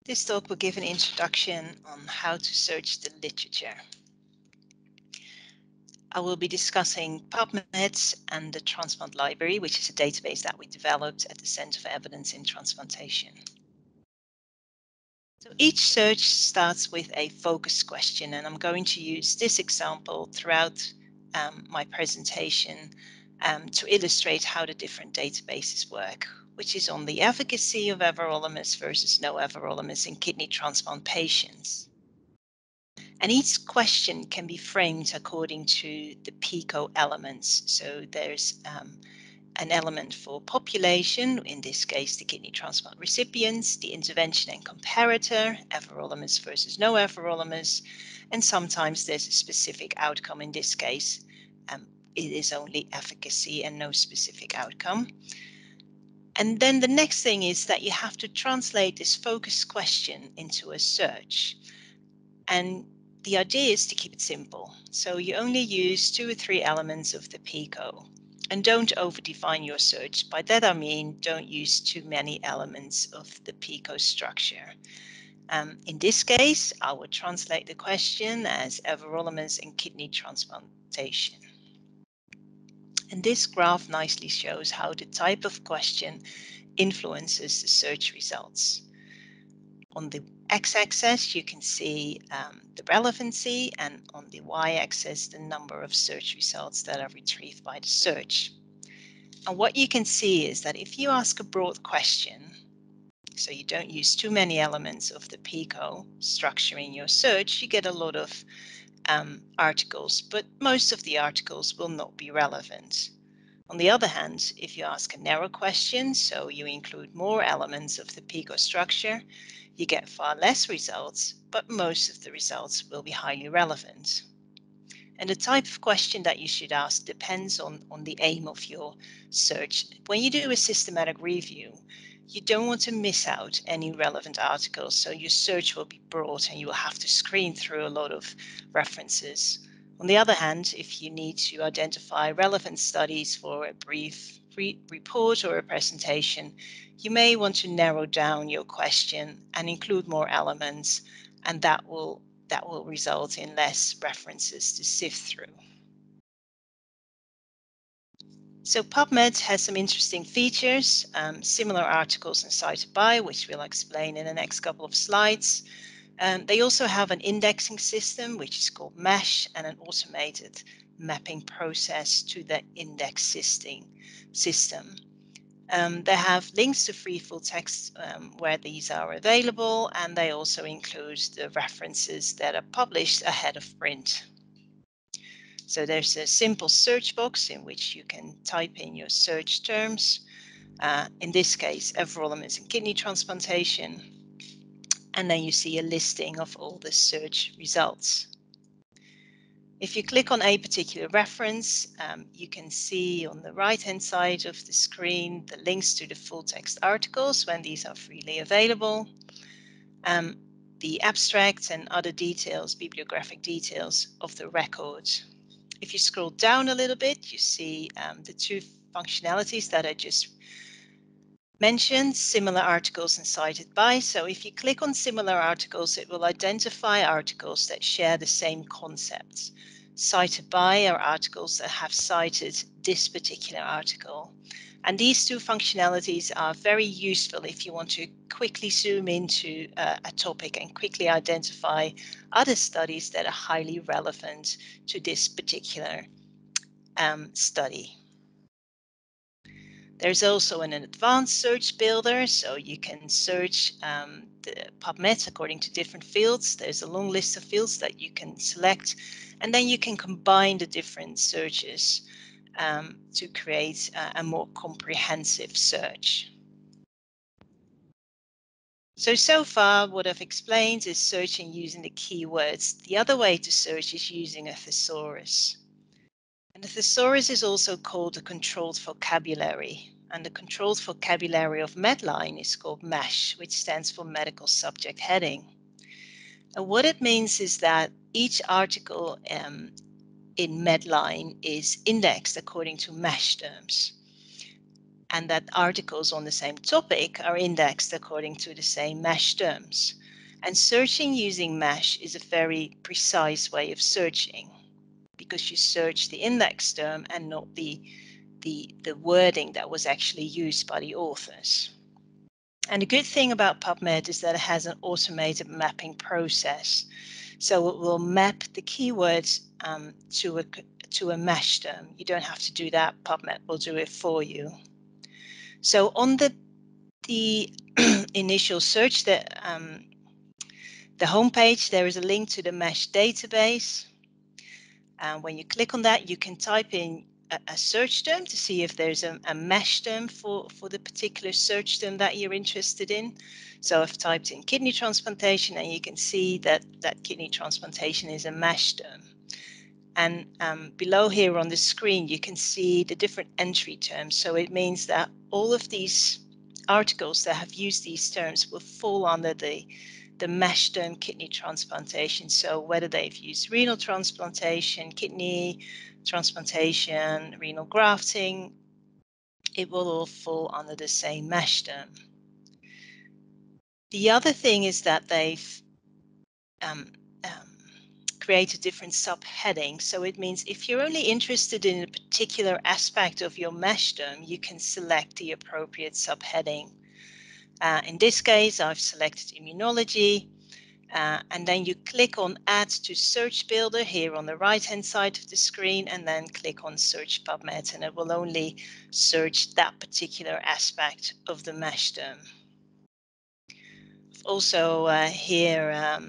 This talk will give an introduction on how to search the literature. I will be discussing PubMed and the Transplant Library, which is a database that we developed at the Center for Evidence in Transplantation. So each search starts with a focus question, and I'm going to use this example throughout my presentation to illustrate how the different databases work, which is on the efficacy of everolimus versus no everolimus in kidney transplant patients. And each question can be framed according to the PICO elements. So there's an element for population, in this case the kidney transplant recipients, the intervention and comparator, everolimus versus no everolimus, and sometimes there's a specific outcome. In this case, it is only efficacy and no specific outcome. And then the next thing is that you have to translate this focus question into a search. And the idea is to keep it simple. So you only use 2 or 3 elements of the PICO. And don't over-define your search. By that I mean don't use too many elements of the PICO structure. In this case, I would translate the question as everolimus and kidney transplantation. And this graph nicely shows how the type of question influences the search results. On the x-axis, you can see the relevancy, and on the y-axis, the number of search results that are retrieved by the search. And what you can see is that if you ask a broad question, so you don't use too many elements of the PICO structure in your search, you get a lot of articles, but most of the articles will not be relevant. On the other hand, if you ask a narrow question, so you include more elements of the PICO structure, you get far less results, but most of the results will be highly relevant. And the type of question that you should ask depends on the aim of your search. When you do a systematic review, you don't want to miss out any relevant articles, so your search will be broad and you will have to screen through a lot of references. On the other hand, if you need to identify relevant studies for a brief report or a presentation, you may want to narrow down your question and include more elements, and that will result in less references to sift through. So PubMed has some interesting features, similar articles and cited by, which we'll explain in the next couple of slides. They also have an indexing system, which is called MESH, and an automated mapping process to the index system. They have links to free full text where these are available, and they also include the references that are published ahead of print. So there's a simple search box in which you can type in your search terms. In this case, everolimus and kidney transplantation. And then you see a listing of all the search results. If you click on a particular reference, you can see on the right-hand side of the screen the links to the full text articles when these are freely available, the abstracts and other details, bibliographic details of the record. If you scroll down a little bit, you see the 2 functionalities that I just mentioned, similar articles and cited by. So if you click on similar articles, it will identify articles that share the same concepts. Cited by are articles that have cited this particular article. And these 2 functionalities are very useful if you want to quickly zoom into a topic and quickly identify other studies that are highly relevant to this particular study. There's also an advanced search builder, so you can search the PubMed according to different fields. There's a long list of fields that you can select, and then you can combine the different searches to create a more comprehensive search. So far, what I've explained is searching using the keywords. The other way to search is using a thesaurus. And the thesaurus is also called a controlled vocabulary. And the controlled vocabulary of Medline is called MESH, which stands for Medical Subject Heading. And what it means is that each article in Medline is indexed according to MESH terms. and that articles on the same topic are indexed according to the same MeSH terms. And searching using MeSH is a very precise way of searching, because you search the index term and not the wording that was actually used by the authors. And the good thing about PubMed is that it has an automated mapping process. So it will map the keywords to a MeSH term. You don't have to do that. PubMed will do it for you. So on the initial search, the homepage, there is a link to the MeSH database. And when you click on that, you can type in a search term to see if there's a MeSH term for the particular search term that you're interested in. So I've typed in kidney transplantation, and you can see that kidney transplantation is a MeSH term. And below here on the screen, you can see the different entry terms. So it means that all of these articles that have used these terms will fall under the MeSH term kidney transplantation. So whether they've used renal transplantation, kidney transplantation, renal grafting, it will all fall under the same MeSH term. The other thing is that they've create a different subheading. So it means if you're only interested in a particular aspect of your MeSH term, you can select the appropriate subheading. In this case, I've selected immunology, and then you click on Add to Search Builder here on the right-hand side of the screen, and then click on Search PubMed, and it will only search that particular aspect of the MeSH term. Also here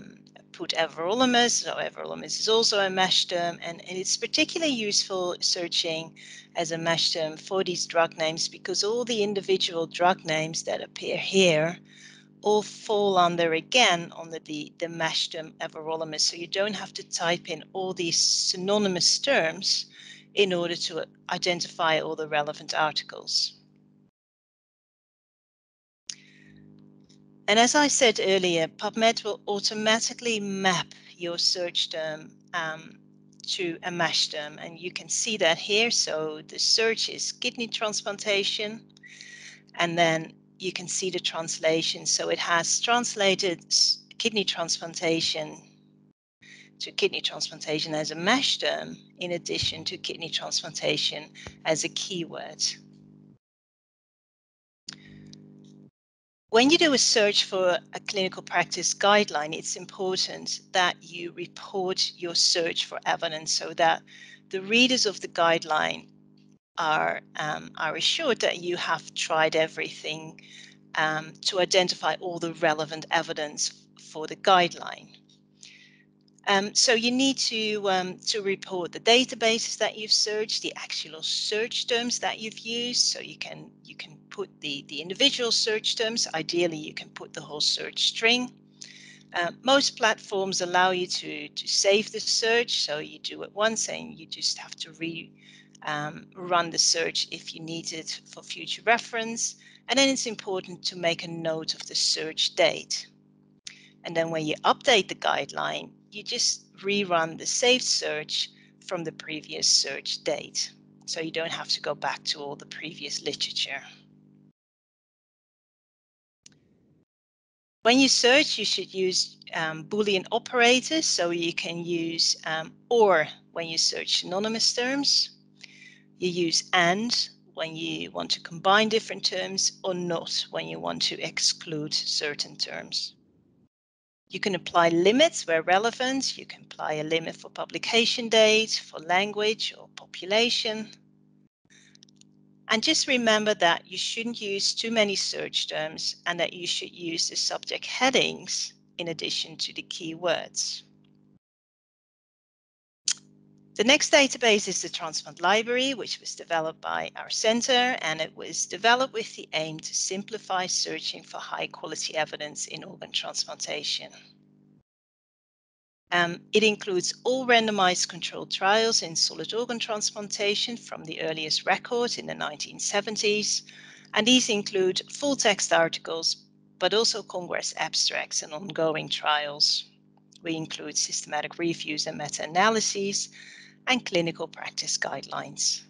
put everolimus. So everolimus is also a MeSH term, and it's particularly useful searching as a MeSH term for these drug names, because all the individual drug names that appear here all fall under the MeSH term everolimus. So you don't have to type in all these synonymous terms in order to identify all the relevant articles. And as I said earlier, PubMed will automatically map your search term to a MeSH term, and you can see that here. So the search is kidney transplantation, and then you can see the translation. So it has translated kidney transplantation to kidney transplantation as a MeSH term, in addition to kidney transplantation as a keyword. When you do a search for a clinical practice guideline, it's important that you report your search for evidence so that the readers of the guideline are assured that you have tried everything to identify all the relevant evidence for the guideline. So you need to report the databases that you've searched, the actual search terms that you've used. So you can put the individual search terms. Ideally, you can put the whole search string. Most platforms allow you to save the search, so you do it once and you just have to run the search if you need it for future reference. And then it's important to make a note of the search date. And then when you update the guideline, you just rerun the saved search from the previous search date. So you don't have to go back to all the previous literature. When you search, you should use Boolean operators. So you can use or when you search synonymous terms. You use and when you want to combine different terms, or not when you want to exclude certain terms. You can apply limits where relevant. You can apply a limit for publication date, for language or population. And just remember that you shouldn't use too many search terms and that you should use the subject headings in addition to the keywords. The next database is the Transplant Library, which was developed by our center, and it was developed with the aim to simplify searching for high-quality evidence in organ transplantation. It includes all randomized controlled trials in solid organ transplantation from the earliest record in the 1970s, and these include full-text articles, but also Congress abstracts and ongoing trials. We include systematic reviews and meta-analyses, and clinical practice guidelines.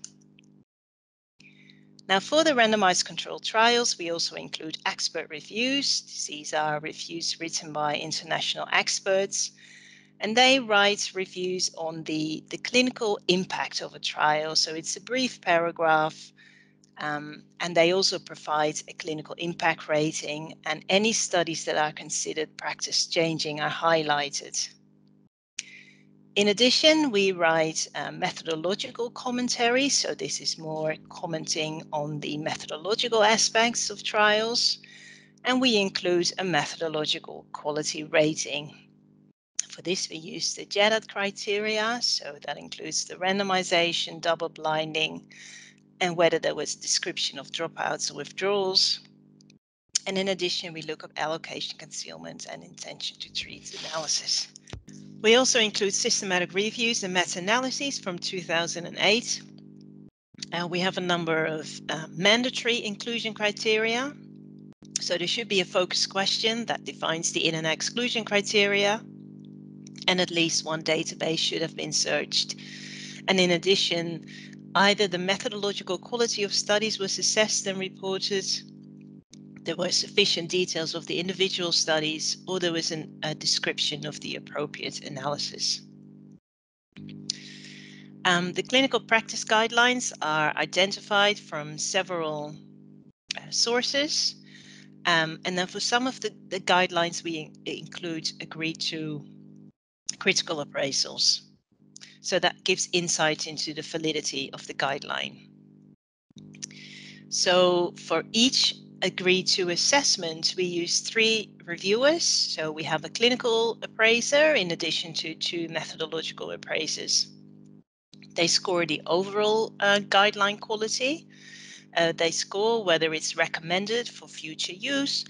Now, for the randomized controlled trials, we also include expert reviews. These are reviews written by international experts, and they write reviews on the clinical impact of a trial. So it's a brief paragraph, and they also provide a clinical impact rating, and any studies that are considered practice changing are highlighted. In addition, we write methodological commentary. So this is more commenting on the methodological aspects of trials. And we include a methodological quality rating. For this, we use the JEDAT criteria. So that includes the randomization, double blinding, and whether there was a description of dropouts or withdrawals. And in addition, we look at allocation, concealment, and intention to treat analysis. We also include systematic reviews and meta-analyses from 2008. We have a number of mandatory inclusion criteria. So there should be a focus question that defines the in- and exclusion criteria, and at least one database should have been searched. And in addition, either the methodological quality of studies was assessed and reported, there were sufficient details of the individual studies, or there was a description of the appropriate analysis. The clinical practice guidelines are identified from several sources. And then for some of the guidelines, we include agreed to critical appraisals. So that gives insight into the validity of the guideline. So for each agreed to assessment, we use 3 reviewers. So we have a clinical appraiser in addition to 2 methodological appraisers. They score the overall guideline quality. They score whether it's recommended for future use,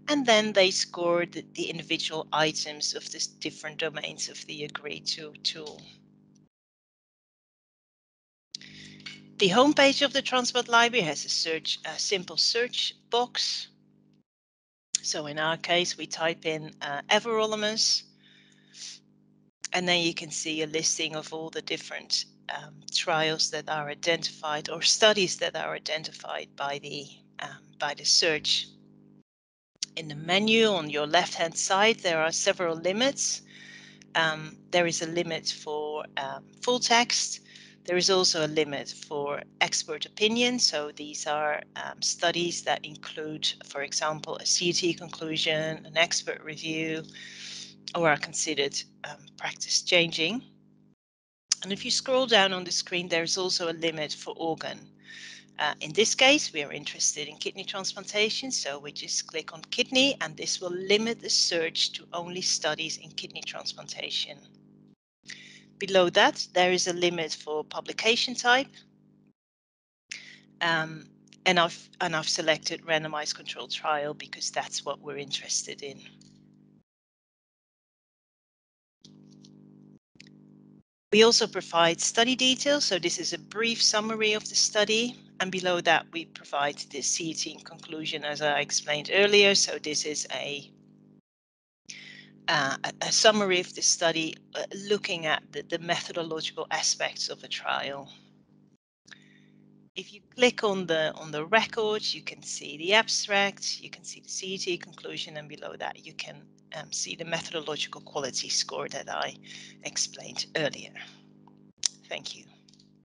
and then they score the individual items of the different domains of the agreed to tool. The homepage of the Transplant Library has a simple search box. So in our case, we type in everolimus, and then you can see a listing of all the different trials that are identified, or studies that are identified by the search. In the menu on your left-hand side, there are several limits. There is a limit for full text. There is also a limit for expert opinion. So these are studies that include, for example, a CT conclusion, an expert review, or are considered practice changing. And if you scroll down on the screen, there's also a limit for organ. In this case, we are interested in kidney transplantation, so we just click on kidney, and this will limit the search to only studies in kidney transplantation. Below that, there is a limit for publication type, and I've selected randomized controlled trial because that's what we're interested in. We also provide study details, so this is a brief summary of the study, and below that we provide the CT conclusion as I explained earlier. So this is a summary of the study looking at the methodological aspects of a trial. If you click on the record, you can see the abstract, you can see the CT conclusion, and below that you can see the methodological quality score that I explained earlier. Thank you.